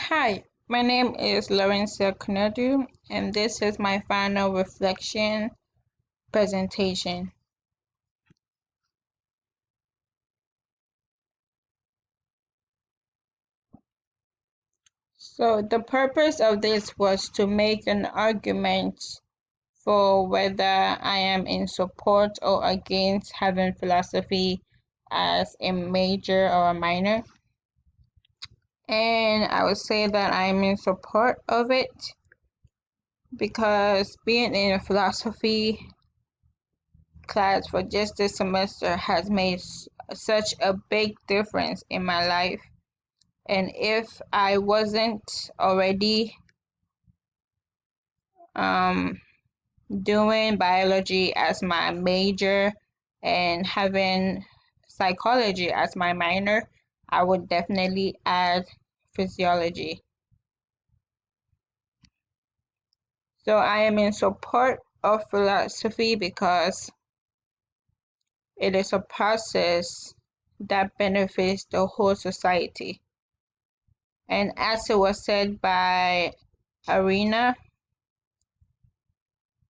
Hi, my name is Laurencia Kunadu, and this is my final reflection presentation. So the purpose of this was to make an argument for whether I am in support or against having philosophy as a major or a minor. And I would say that I'm in support of it because being in a philosophy class for just this semester has made such a big difference in my life. And if I wasn't already doing biology as my major and having psychology as my minor, I would definitely add physiology. So I am in support of philosophy because it is a process that benefits the whole society. And as it was said by Arena,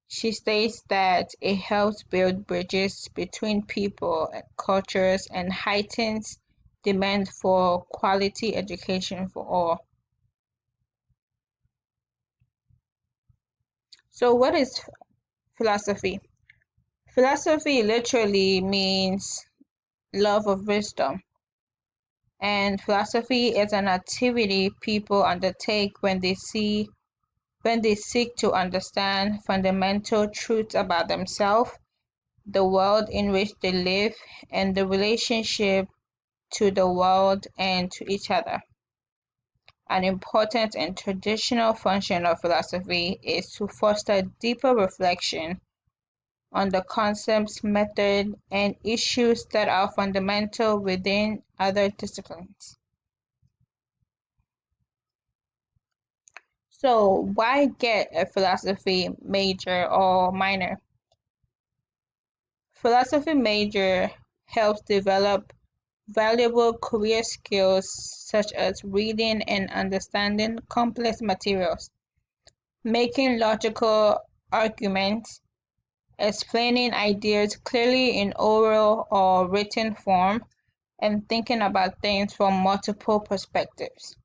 she states that it helps build bridges between people and cultures and heightens demand for quality education for all. So what is philosophy? Philosophy literally means love of wisdom. And philosophy is an activity people undertake when they seek to understand fundamental truths about themselves, the world in which they live, and the relationship to the world and to each other. An important and traditional function of philosophy is to foster deeper reflection on the concepts, methods, and issues that are fundamental within other disciplines. So, why get a philosophy major or minor? Philosophy major helps develop valuable career skills such as reading and understanding complex materials, making logical arguments, explaining ideas clearly in oral or written form, and thinking about things from multiple perspectives.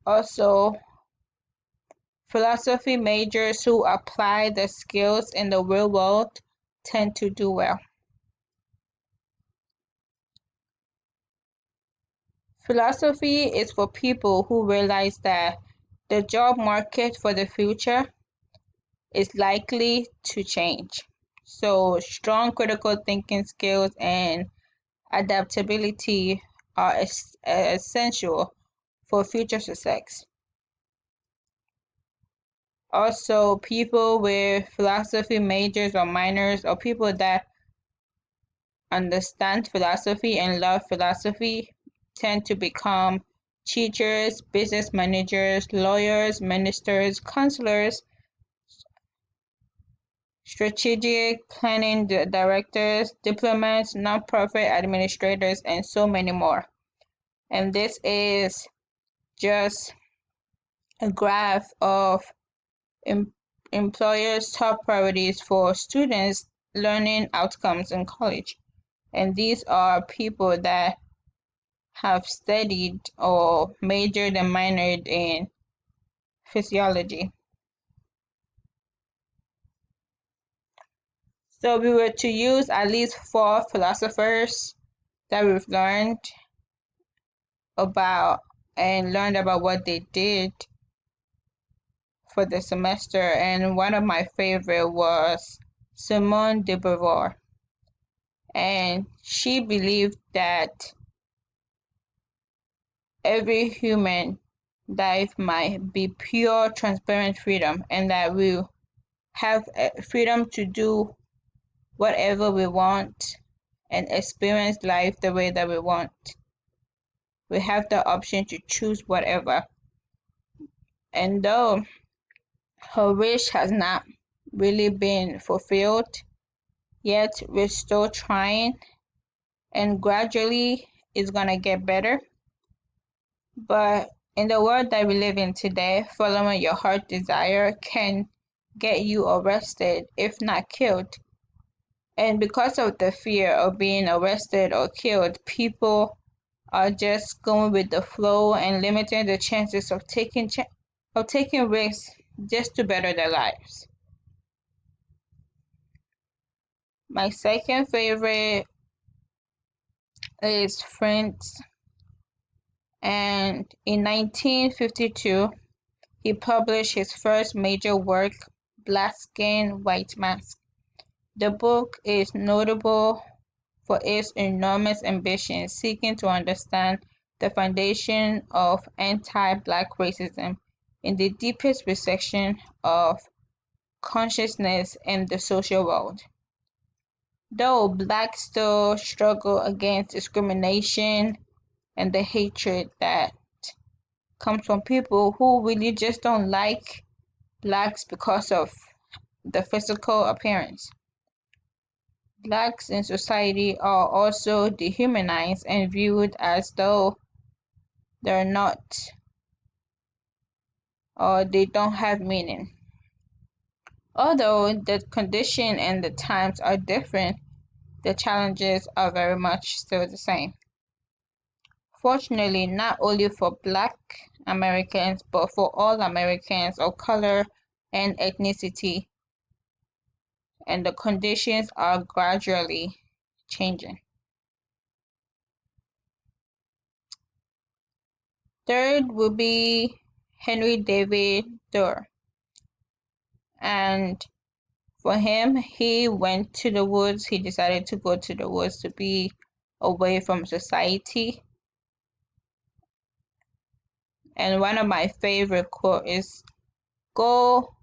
Also, philosophy majors who apply the skills in the real world tend to do well. Philosophy is for people who realize that the job market for the future is likely to change. So, strong critical thinking skills and adaptability are essential for future success. Also, people with philosophy majors or minors, or people that understand philosophy and love philosophy, tend to become teachers, business managers, lawyers, ministers, counselors, strategic planning directors, diplomats, nonprofit administrators, and so many more. And this is just a graph of employers' top priorities for students' learning outcomes in college. And these are people that have studied or majored and minored in physiology. So we were to use at least 4 philosophers that we've learned about what they did for the semester, and one of my favorite was Simone de Beauvoir, and she believed that every human life might be pure, transparent freedom, and that we have freedom to do whatever we want and experience life the way that we want. We have the option to choose whatever. And though her wish has not really been fulfilled, yet we're still trying, and gradually it's gonna get better. But In the world that we live in today, following your heart desire can get you arrested, if not killed. And because of the fear of being arrested or killed, people are just going with the flow and limiting the chances of taking risks just to better their lives. My second favorite is Friends, and in 1952 he published his first major work, Black Skin, White Mask. The book is notable for its enormous ambition seeking to understand the foundation of anti-Black racism in the deepest recession of consciousness in the social world. Though Blacks still struggle against discrimination and the hatred that comes from people who really just don't like Blacks because of the physical appearance. Blacks in society are also dehumanized and viewed as though they're not or they don't have meaning. Although the condition and the times are different, the challenges are very much still the same. Fortunately, not only for Black Americans, but for all Americans of color and ethnicity, and the conditions are gradually changing. Third will be Henry David Thoreau. And for him, he went to the woods. He decided to go to the woods to be away from society. And one of my favorite quotes is, "Go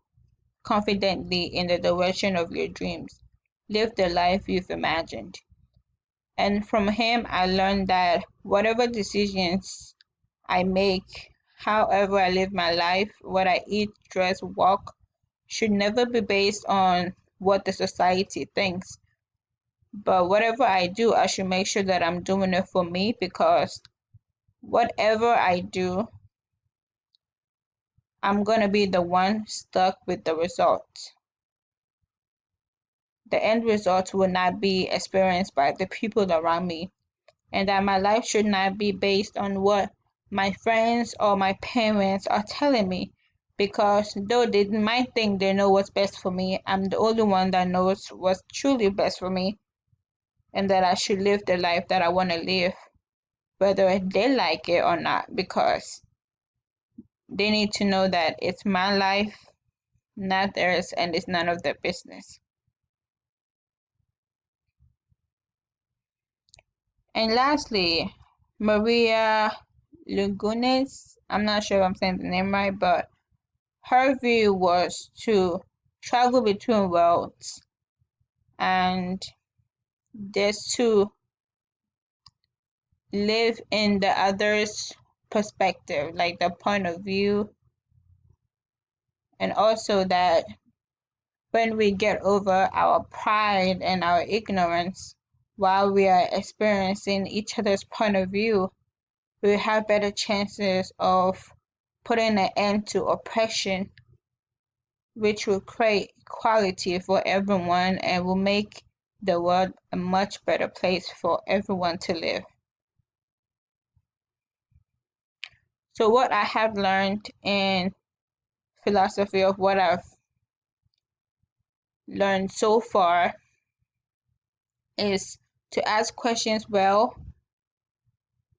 confidently in the direction of your dreams. Live the life you've imagined." And from him, I learned that whatever decisions I make, however I live my life, what I eat, dress, walk, should never be based on what the society thinks. But whatever I do, I should make sure that I'm doing it for me, because whatever I do, I'm going to be the one stuck with the result. The end result will not be experienced by the people around me, and that my life should not be based on what my friends or my parents are telling me, because though they might think they know what's best for me, I'm the only one that knows what's truly best for me, and that I should live the life that I want to live, whether they like it or not, because they need to know that it's my life, not theirs, and it's none of their business. And lastly, Maria Lugones, I'm not sure if I'm saying the name right, but her view was to travel between worlds and just to live in the other's perspective, like the point of view, and also that when we get over our pride and our ignorance while we are experiencing each other's point of view, we have better chances of putting an end to oppression, which will create equality for everyone and will make the world a much better place for everyone to live. So what I have learned in philosophy, of what I've learned so far, is to ask questions well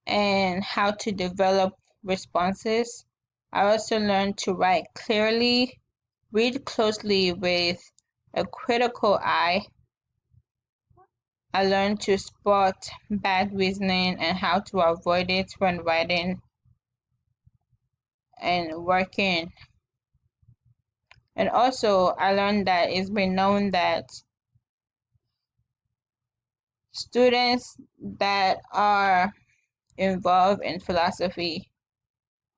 and how to develop responses. I also learned to write clearly, read closely with a critical eye. I learned to spot bad reasoning and how to avoid it when writing and working. And also, I learned that it's been known that students that are involved in philosophy,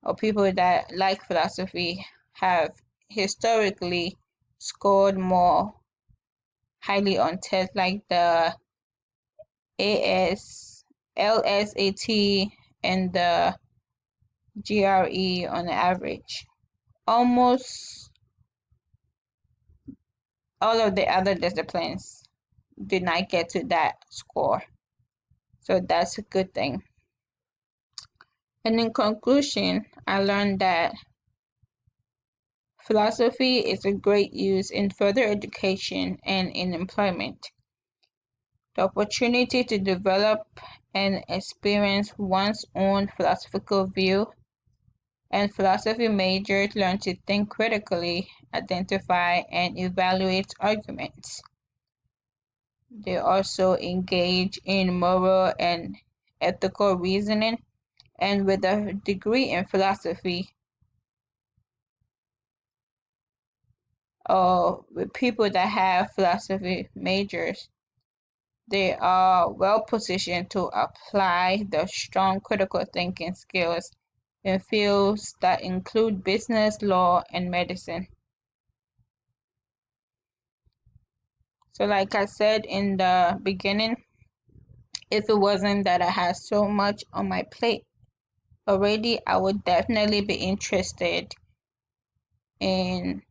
or people that like philosophy, have historically scored more highly on tests like the AS, LSAT, and the GRE on average. Almost all of the other disciplines did not get to that score. So that's a good thing. And in conclusion, I learned that philosophy is a great use in further education and in employment. The opportunity to develop and experience one's own philosophical view, and philosophy majors learn to think critically, identify and evaluate arguments. They also engage in moral and ethical reasoning, and with a degree in philosophy, or with people that have philosophy majors, they are well positioned to apply the strong critical thinking skills in fields that include business, law, and medicine. So, like I said in the beginning, if it wasn't that I had so much on my plate already, I would definitely be interested in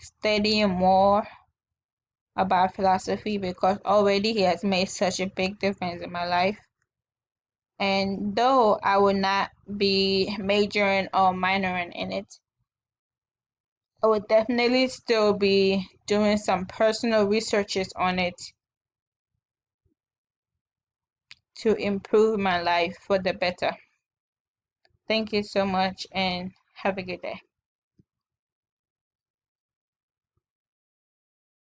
studying more about philosophy because already he has made such a big difference in my life. And though I would not be majoring or minoring in it, I would definitely still be doing some personal researches on it to improve my life for the better. Thank you so much and have a good day.